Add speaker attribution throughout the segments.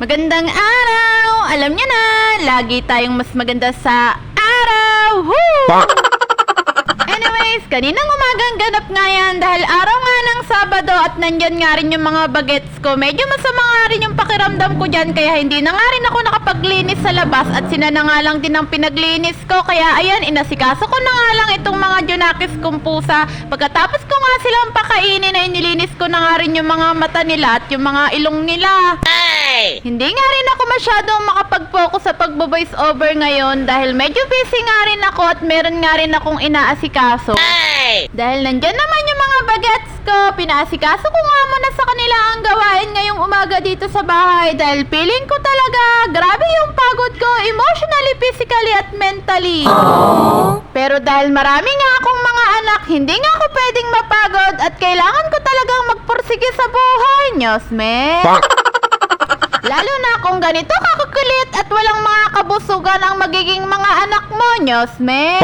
Speaker 1: Magandang araw! Alam niyo na, lagi tayong mas maganda sa araw! Woo! Anyways, kaninang umagang ganap nga yan dahil araw nga ng Sabado at nandyan nga rin yung mga bagets ko. Medyo masama nga rin yung pakiramdam ko dyan kaya hindi na nga rin ako nakapaglinis sa labas at sina na nga lang din ang pinaglinis ko. Kaya ayan, inasikaso ko na nga lang itong mga junakis kong pusa. Pagkatapos ko nga silang pakainin ay nilinis ko na nga rin yung mga mata nila at yung mga ilong nila. Hindi nga rin ako masyadong makapag-focus sa pagbo-voice over ngayon dahil medyo busy nga rin ako at meron nga rin akong inaasikaso. Dahil nandyan naman yung mga bagets ko, pinaasikaso ko nga muna sa kanila ang gawain ngayong umaga dito sa bahay dahil feeling ko talaga grabe yung pagod ko emotionally, physically at mentally. Pero dahil marami nga akong mga anak, hindi nga ako pwedeng mapagod at kailangan ko talagang magpursige sa buhay, Nyosme. Lalo na kung ganito kakukulit at walang mga kabusugan ang magiging mga anak mo, Nyosme.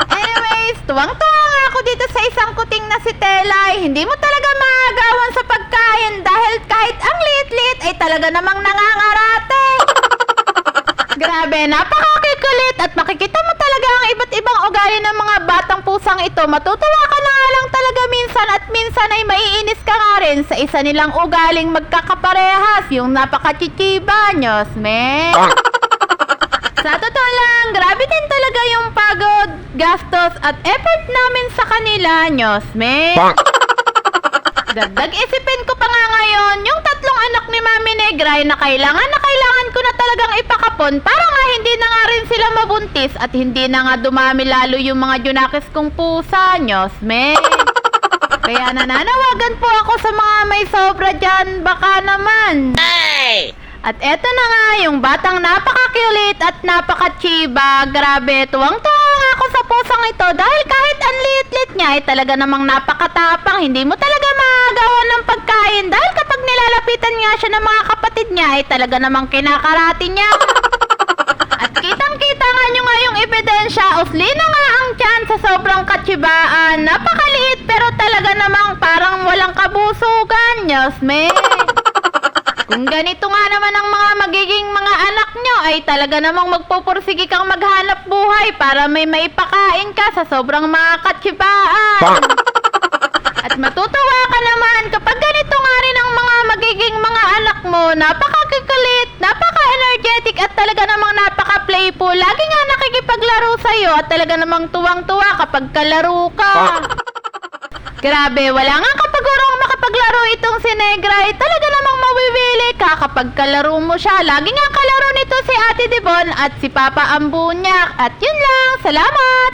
Speaker 1: Anyways, tuwang-tuwa nga ako dito sa isang kuting na si Telay. Hindi mo talaga maagawan sa pagkain dahil kahit ang liit-liit ay talaga namang nangangarate. Grabe, napakakulit at makikita mo talaga ang iba't ibang ugali ng mga batang pusang ito. Matutuwa ka na nga lang talaga minsan at minsan ay maiinis ka nga rin sa isa nilang ugaling magkakaparehas, yung napakachichiba, Nyosme. Sa totoo lang, grabe din talaga yung pagod, gastos at effort namin sa kanila, Nyosme. Dagdag isipin ko pa nga ngayon, yung tatlong anak ni Mami Negray na kailangan ko na talagang ipakapon para nga hindi na nga rin sila mabuntis at hindi na nga dumami lalo yung mga junakis kong pusa, Nyosme. Kaya nananawagan po ako sa mga may sobra dyan, baka naman. At eto na nga, yung batang napaka-cute at napaka-chiba. Grabe, tuwang-tuwa nga ako sa pusang ito dahil kahit ang liit-liit niya ay talaga namang napakatapang. Hindi mo talaga maagawan ng pagkain dahil kapag nilalapitan nga siya ng mga kapatid niya ay talaga namang kinakarati niya. At kitang-kita nga nyo nga yung ebidensya, usli na nga ang tiyan sa sobrang katsibaan. Napakaliit pero talaga namang parang walang kabusugan, Nyosme. Kung ganito nga naman ang mga magiging mga anak nyo, ay talaga namang magpupursige kang maghanap buhay para may maipakain ka sa sobrang mga katsibaan. At matutuwa ka naman kapag ganito nga rin ang mga magiging mga anak mo, napakakukulit, napaka-energetic at talaga namang napaka-playful. Lagi nga nakikipaglaro sa'yo at talaga namang tuwang-tuwa kapag kalaro ka. Grabe, wala nga kapagurong makapaglaro itong si Negray. Talaga namang mawiwili ka kapag kalaro mo siya. Lagi nga kalaro nito si Ate Debon at si Papa Ambunyak. At yun lang, salamat!